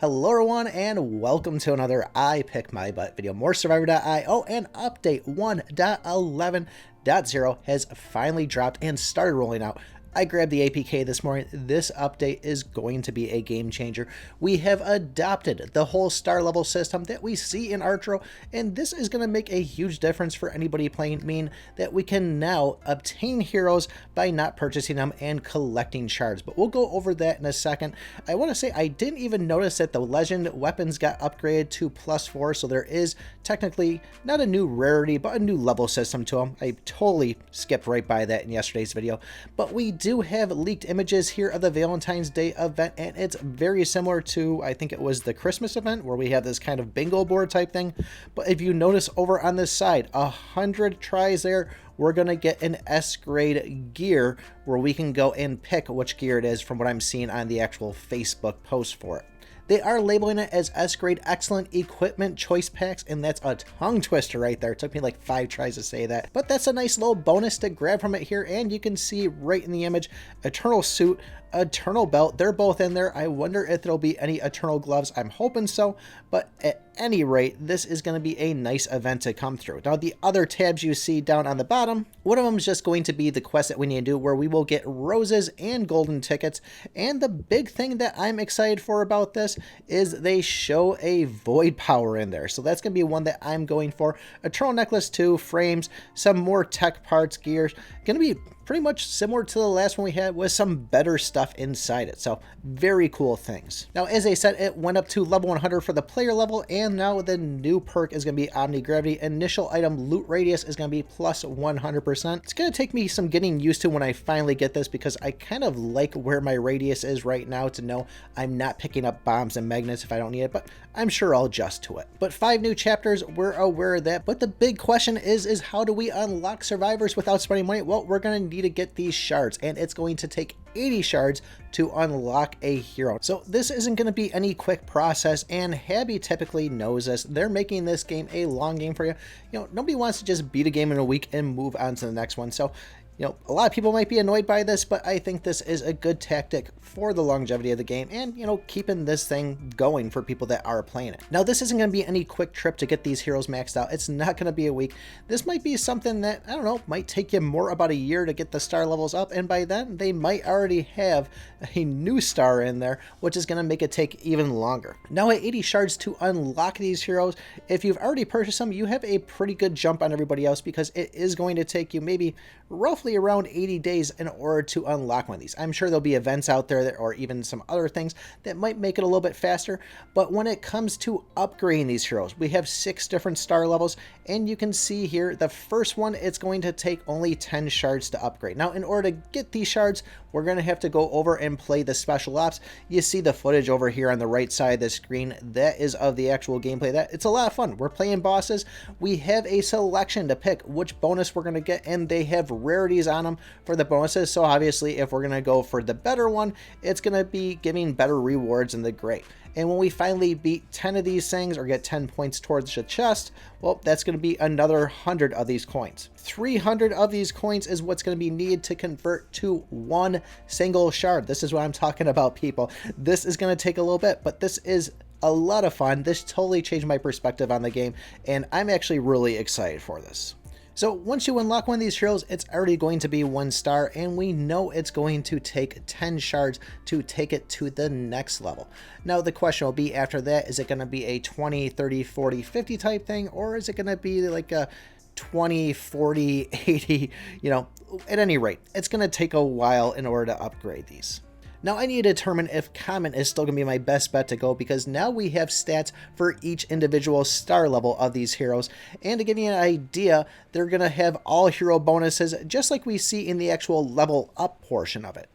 Hello everyone and welcome to another I Pick My Butt video. More Survivor.io and update 1.11.0 has finally dropped and started rolling out. I grabbed the APK this morning. This update is going to be a game changer. We have adopted the whole star level system that we see in Archero, and this is going to make a huge difference for anybody playing, mean that we can now obtain heroes by not purchasing them and collecting shards. But we'll go over that in a second. I want to say I didn't even notice that the legend weapons got upgraded to +4, so there is technically not a new rarity, but a new level system to them. I totally skipped right by that in yesterday's video, but we do have leaked images here of the Valentine's Day event, and it's very similar to, I think it was the Christmas event, where we have this kind of bingo board type thing. But if you notice over on this side, 100 tries there, we're gonna get an S grade gear where we can go and pick which gear it is from what I'm seeing on the actual Facebook post for it. They are labeling it as S-grade excellent equipment choice packs, and that's a tongue twister right there. It took me like 5 tries to say that, but that's a nice little bonus to grab from it here. And you can see right in the image, Eternal suit, Eternal belt, they're both in there. I wonder if there'll be any Eternal gloves. I'm hoping so, but at any rate, this is going to be a nice event to come through. Now, the other tabs you see down on the bottom, one of them is just going to be the quest that we need to do, where we will get roses and golden tickets. And the big thing that I'm excited for about this is they show a void power in there. So that's going to be one that I'm going for. Eternal necklace 2, frames, some more tech parts, gears. Going to be pretty much similar to the last one we had with some better stuff inside it. So very cool things. Now, as I said, it went up to level 100 for the player level, and now the new perk is going to be Omni Gravity. Initial item loot radius is going to be plus 100%. It's going to take me some getting used to when I finally get this, because I kind of like where my radius is right now to know I'm not picking up bombs and magnets if I don't need it, but I'm sure I'll adjust to it. But 5 new chapters, we're aware of that. But the big question is how do we unlock survivors without spending money? Well, we're going to need to get these shards, and it's going to take 80 shards to unlock a hero. So this isn't going to be any quick process, and Habby typically knows this. They're making this game a long game for you. You know, nobody wants to just beat a game in a week and move on to the next one. So, you know, a lot of people might be annoyed by this, but I think this is a good tactic for the longevity of the game and, you know, keeping this thing going for people that are playing it. Now, this isn't going to be any quick trip to get these heroes maxed out. It's not going to be a week. This might be something that, I don't know, might take you more about a year to get the star levels up, and by then they might already have a new star in there, which is going to make it take even longer. Now, at 80 shards to unlock these heroes, if you've already purchased them, you have a pretty good jump on everybody else, because it is going to take you maybe roughly around 80 days in order to unlock one of these. I'm sure there'll be events out there or even some other things that might make it a little bit faster. But when it comes to upgrading these heroes, we have 6 different star levels, and you can see here the first one, it's going to take only 10 shards to upgrade. Now, in order to get these shards, we're going to have to go over and play the special ops. You see the footage over here on the right side of the screen. That is of the actual gameplay. It's a lot of fun. We're playing bosses. We have a selection to pick which bonus we're going to get, and they have rarities on them for the bonuses. So obviously, if we're going to go for the better one, it's going to be giving better rewards in the great. And when we finally beat 10 of these things or get 10 points towards the chest, well, that's going to be another 100 of these coins. 300 of these coins is what's going to be needed to convert to 1 single shard. This is what I'm talking about, people. This is going to take a little bit, but this is a lot of fun. This totally changed my perspective on the game, and I'm actually really excited for this. So once you unlock one of these heroes, it's already going to be 1 star, and we know it's going to take 10 shards to take it to the next level. Now the question will be after that, is it going to be a 20, 30, 40, 50 type thing, or is it going to be like a 20, 40, 80, you know, at any rate, it's going to take a while in order to upgrade these. Now I need to determine if common is still going to be my best bet to go, because now we have stats for each individual star level of these heroes. And to give you an idea, they're going to have all hero bonuses just like we see in the actual level up portion of it.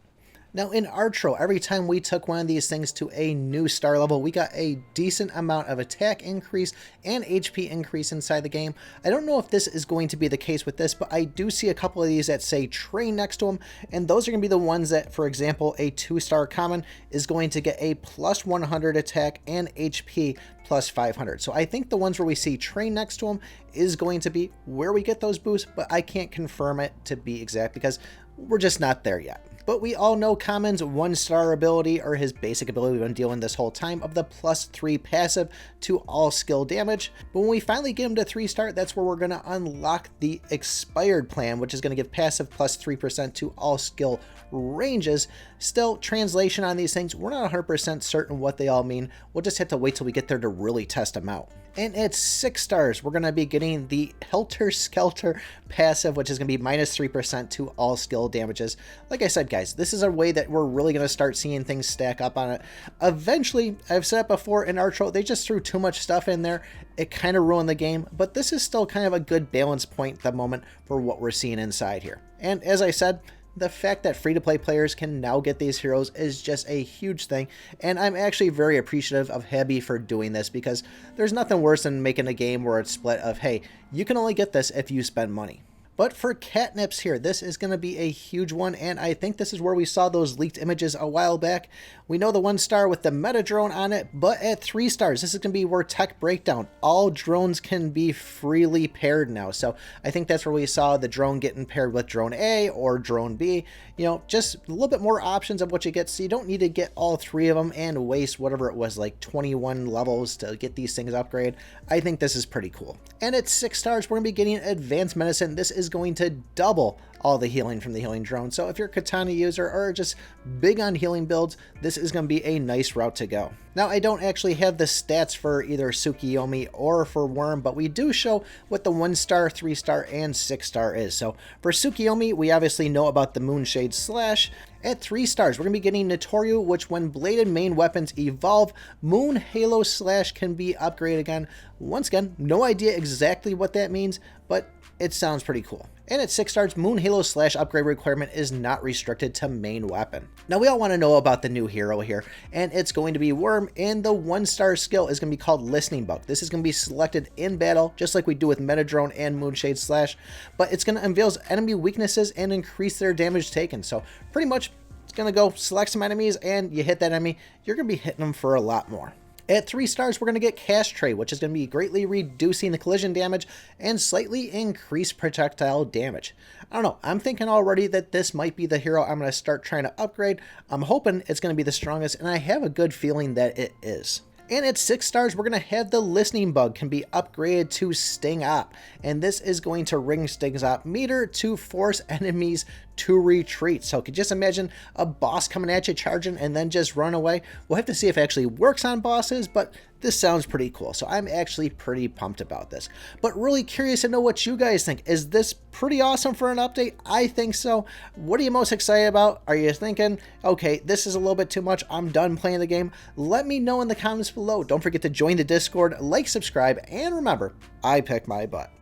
Now in Archero, every time we took one of these things to a new star level, we got a decent amount of attack increase and HP increase inside the game. I don't know if this is going to be the case with this, but I do see a couple of these that say train next to them, and those are going to be the ones that, for example, a 2-star common is going to get a plus 100 attack and HP plus 500. So I think the ones where we see train next to them is going to be where we get those boosts, but I can't confirm it to be exact because we're just not there yet. But we all know Common's 1-star ability, or his basic ability we've been dealing this whole time, of the +3 passive to all skill damage. But when we finally get him to 3-star, that's where we're going to unlock the expired plan, which is going to give passive +3% to all skill ranges. Still, translation on these things, we're not 100% certain what they all mean. We'll just have to wait till we get there to really test them out. And at 6 stars, we're going to be getting the Helter Skelter passive, which is going to be -3% to all skill damages. Like I said, guys, this is a way that we're really going to start seeing things stack up on it. Eventually, I've said it before in Archero, they just threw too much stuff in there. It kind of ruined the game, but this is still kind of a good balance point at the moment for what we're seeing inside here. And as I said, the fact that free-to-play players can now get these heroes is just a huge thing, and I'm actually very appreciative of Habby for doing this, because there's nothing worse than making a game where it's split of, hey, you can only get this if you spend money. But for catnips here, this is going to be a huge one, and I think this is where we saw those leaked images a while back. We know the 1-star with the meta drone on it, but at 3 stars, this is going to be where tech breakdown. All drones can be freely paired now, so I think that's where we saw the drone getting paired with drone A or drone B. You know, just a little bit more options of what you get, so you don't need to get all 3 of them and waste whatever it was, like 21 levels to get these things upgraded. I think this is pretty cool. And at 6 stars, we're going to be getting advanced medicine. This is going to double all the healing from the healing drone. So if you're a katana user or just big on healing builds, this is going to be a nice route to go. Now, I don't actually have the stats for either Tsukiyomi or for Worm, but we do show what the 1-star, 3-star, and 6-star is. So for Tsukiyomi, we obviously know about the Moonshade Slash. At 3 stars, we're going to be getting Notorio, which when bladed main weapons evolve, Moon Halo Slash can be upgraded again. Once again, no idea exactly what that means, but it sounds pretty cool. And at 6 stars, Moon Halo Slash upgrade requirement is not restricted to main weapon. Now, we all want to know about the new hero here, and it's going to be Worm, and the 1-star skill is going to be called Listening Bug. This is going to be selected in battle, just like we do with Metadrone and Moonshade Slash, but it's going to unveil enemy weaknesses and increase their damage taken. So pretty much, it's going to go select some enemies, and you hit that enemy, you're going to be hitting them for a lot more. At 3 stars, we're going to get Cash Tray, which is going to be greatly reducing the collision damage and slightly increased projectile damage. I don't know, I'm thinking already that this might be the hero I'm going to start trying to upgrade. I'm hoping it's going to be the strongest, and I have a good feeling that it is. And at 6 stars, we're going to have the Listening Bug can be upgraded to Sting Op. And this is going to ring Sting's Op meter to force enemies to retreat. So could you just imagine a boss coming at you, charging, and then just run away? We'll have to see if it actually works on bosses, but this sounds pretty cool. So I'm actually pretty pumped about this. But really curious to know what you guys think. Is this pretty awesome for an update? I think so. What are you most excited about? Are you thinking, okay, this is a little bit too much, I'm done playing the game? Let me know in the comments below. Don't forget to join the Discord, like, subscribe, and remember, I pick my butt.